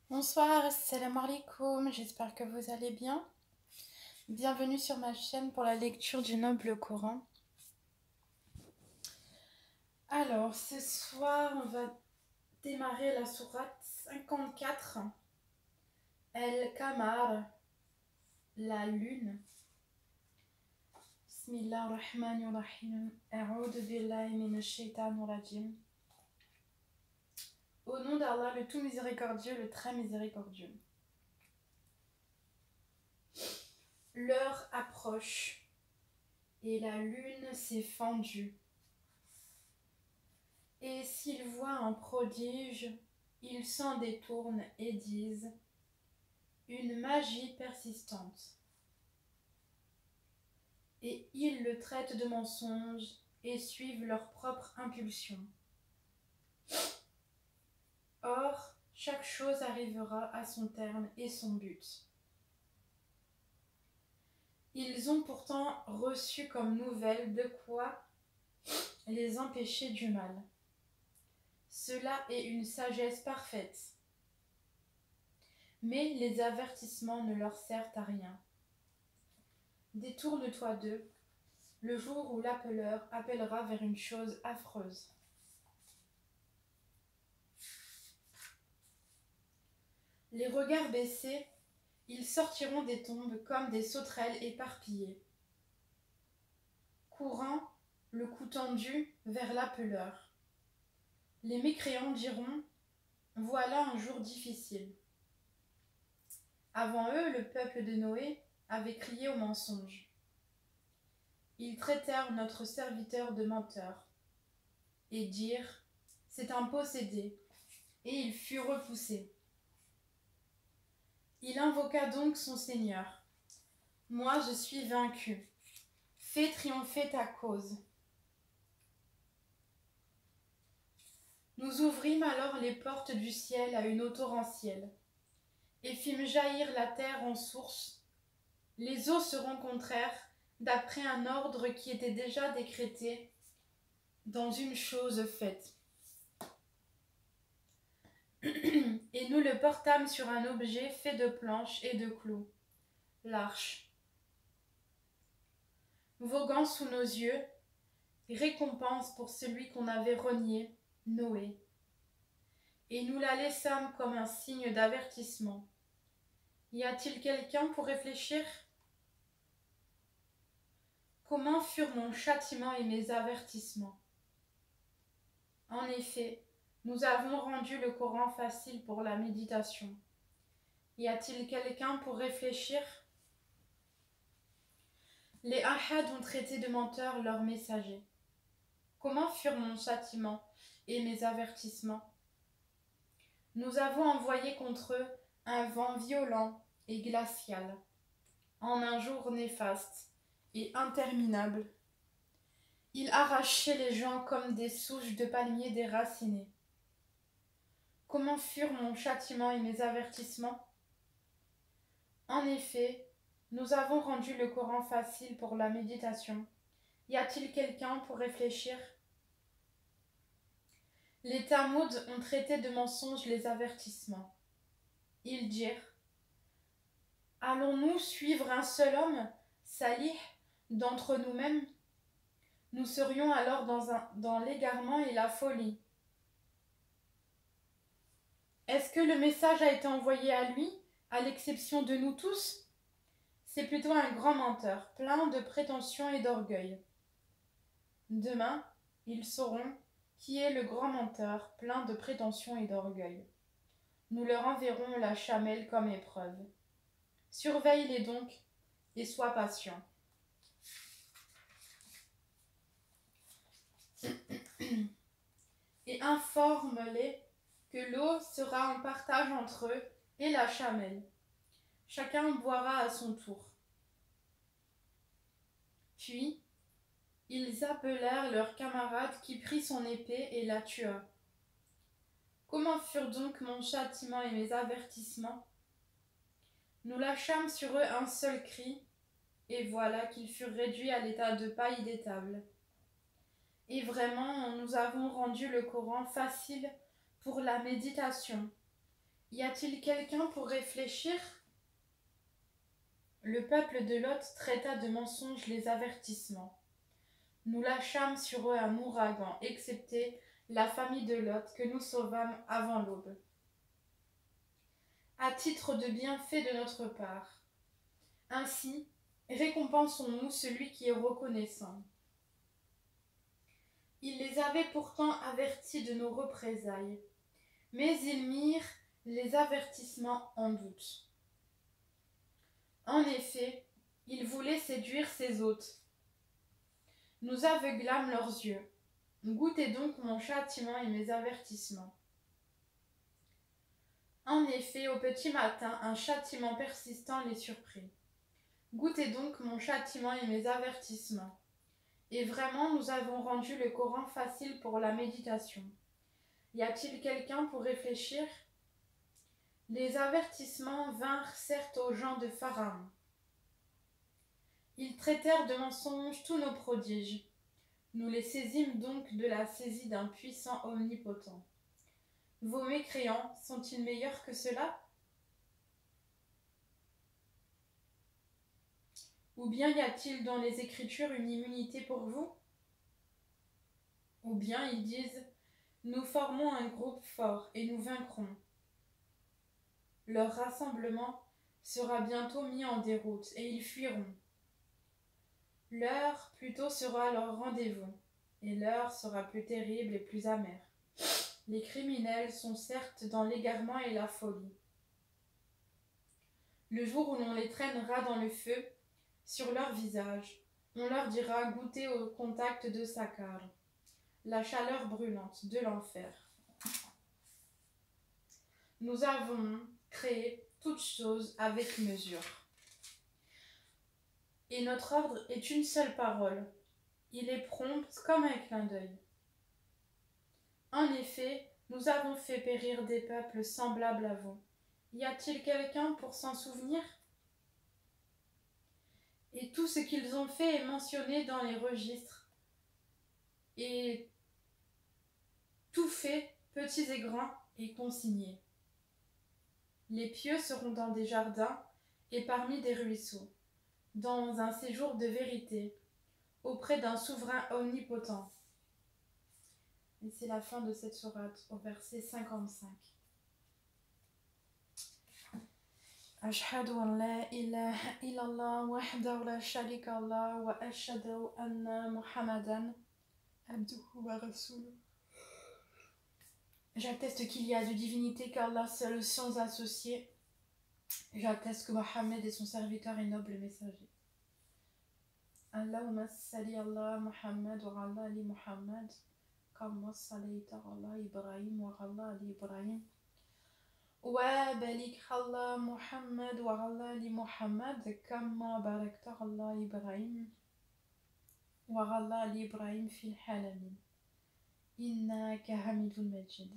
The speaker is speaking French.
Bonsoir, assalamu alaikum, j'espère que vous allez bien. Bienvenue sur ma chaîne pour la lecture du Noble Coran. Alors, ce soir, on va démarrer la sourate 54, El-Qamar, la lune. Bismillahirrahmanirrahim. A'udhu billahi minash shaitanir rajim. Au nom d'Allah, le tout miséricordieux, le très miséricordieux. L'heure approche et la lune s'est fendue. Et s'ils voient un prodige, ils s'en détournent et disent une magie persistante. Et ils le traitent de mensonge et suivent leur propre impulsion. Or, chaque chose arrivera à son terme et son but. Ils ont pourtant reçu comme nouvelle de quoi les empêcher du mal. Cela est une sagesse parfaite. Mais les avertissements ne leur servent à rien. Détourne-toi d'eux, le jour où l'appeleur appellera vers une chose affreuse. Les regards baissés, ils sortiront des tombes comme des sauterelles éparpillées. Courant, le cou tendu vers l'appeleur. Les mécréants diront « Voilà un jour difficile ». Avant eux, le peuple de Noé avait crié au mensonge. Ils traitèrent notre serviteur de menteur et dirent « C'est un possédé », et il fut repoussé. Il invoqua donc son Seigneur. « Moi, je suis vaincu. Fais triompher ta cause. » Nous ouvrîmes alors les portes du ciel à une eau torrentielle et fîmes jaillir la terre en source. Les eaux se rencontrèrent d'après un ordre qui était déjà décrété dans une chose faite. Et nous le portâmes sur un objet fait de planches et de clous, l'arche. Voguant sous nos yeux, récompense pour celui qu'on avait renié, Noé. Et nous la laissâmes comme un signe d'avertissement. Y a-t-il quelqu'un pour réfléchir? Comment furent mon châtiment et mes avertissements? En effet, nous avons rendu le Coran facile pour la méditation. Y a-t-il quelqu'un pour réfléchir? Les Ahad ont traité de menteurs leurs messagers. Comment furent mon châtiment et mes avertissements? Nous avons envoyé contre eux un vent violent et glacial, en un jour néfaste et interminable. Il arrachait les gens comme des souches de palmiers déracinées. Comment furent mon châtiment et mes avertissements? En effet, nous avons rendu le Coran facile pour la méditation. Y a-t-il quelqu'un pour réfléchir? Les Tamouds ont traité de mensonges les avertissements. Ils dirent « Allons-nous suivre un seul homme, Salih, d'entre nous-mêmes? Nous serions alors dans l'égarement et la folie. Est-ce que le message a été envoyé à lui, à l'exception de nous tous? C'est plutôt un grand menteur, plein de prétentions et d'orgueil. Demain, ils sauront qui est le grand menteur, plein de prétentions et d'orgueil. Nous leur enverrons la chamelle comme épreuve. Surveille-les donc et sois patient. » Et informe-les que l'eau sera en partage entre eux et la chamelle. Chacun boira à son tour. Puis, ils appelèrent leur camarade qui prit son épée et la tua. Comment furent donc mon châtiment et mes avertissements? Nous lâchâmes sur eux un seul cri, et voilà qu'ils furent réduits à l'état de paille d'étable. Et vraiment, nous avons rendu le Coran facile pour la méditation, Y a-t-il quelqu'un pour réfléchir? Le peuple de Lot traita de mensonges les avertissements. Nous lâchâmes sur eux un ouragan, excepté la famille de Lot que nous sauvâmes avant l'aube. À titre de bienfait de notre part. Ainsi, récompensons-nous celui qui est reconnaissant. Il les avait pourtant avertis de nos représailles, mais ils mirent les avertissements en doute. En effet, ils voulaient séduire ses hôtes. Nous aveuglâmes leurs yeux. Goûtez donc mon châtiment et mes avertissements. En effet, au petit matin, un châtiment persistant les surprit. Goûtez donc mon châtiment et mes avertissements. Et vraiment, nous avons rendu le Coran facile pour la méditation. Y a-t-il quelqu'un pour réfléchir? Les avertissements vinrent certes aux gens de Pharaon. Ils traitèrent de mensonges tous nos prodiges. Nous les saisîmes donc de la saisie d'un puissant omnipotent. Vos mécréants sont-ils meilleurs que cela? Ou bien y a-t-il dans les Écritures une immunité pour vous? Ou bien ils disent, nous formons un groupe fort et nous vaincrons. Leur rassemblement sera bientôt mis en déroute et ils fuiront. L'heure plutôt sera leur rendez-vous, et l'heure sera plus terrible et plus amère. Les criminels sont certes dans l'égarement et la folie. Le jour où l'on les traînera dans le feu, sur leur visage, on leur dira goûter au contact de Sakar, la chaleur brûlante de l'enfer. Nous avons créé toutes choses avec mesure. Et notre ordre est une seule parole. Il est prompt comme un clin d'œil. En effet, nous avons fait périr des peuples semblables à vous. Y a-t-il quelqu'un pour s'en souvenir? Et tout ce qu'ils ont fait est mentionné dans les registres. Et tout fait, petits et grands, est consigné. Les pieux seront dans des jardins et parmi des ruisseaux, dans un séjour de vérité, auprès d'un souverain omnipotent. Et c'est la fin de cette sourate au verset 55. أشهد أن لا إله إلا الله وحده لا شريك له وأشهد أن محمدا عبده ورسوله. J'atteste qu'il y a de divinité qu'Allah seul sans associé. J'atteste que Mohammed est son serviteur et noble messager. Allahumma salli ala Muhammad wa ala ali Muhammad kama sallaita ala Ibrahim wa ala ali Ibrahim wa barik ala Muhammad wa ala ali Muhammad kama barakta ala Ibrahim wa ala ali Ibrahim fil halamin innaka hamidun majid.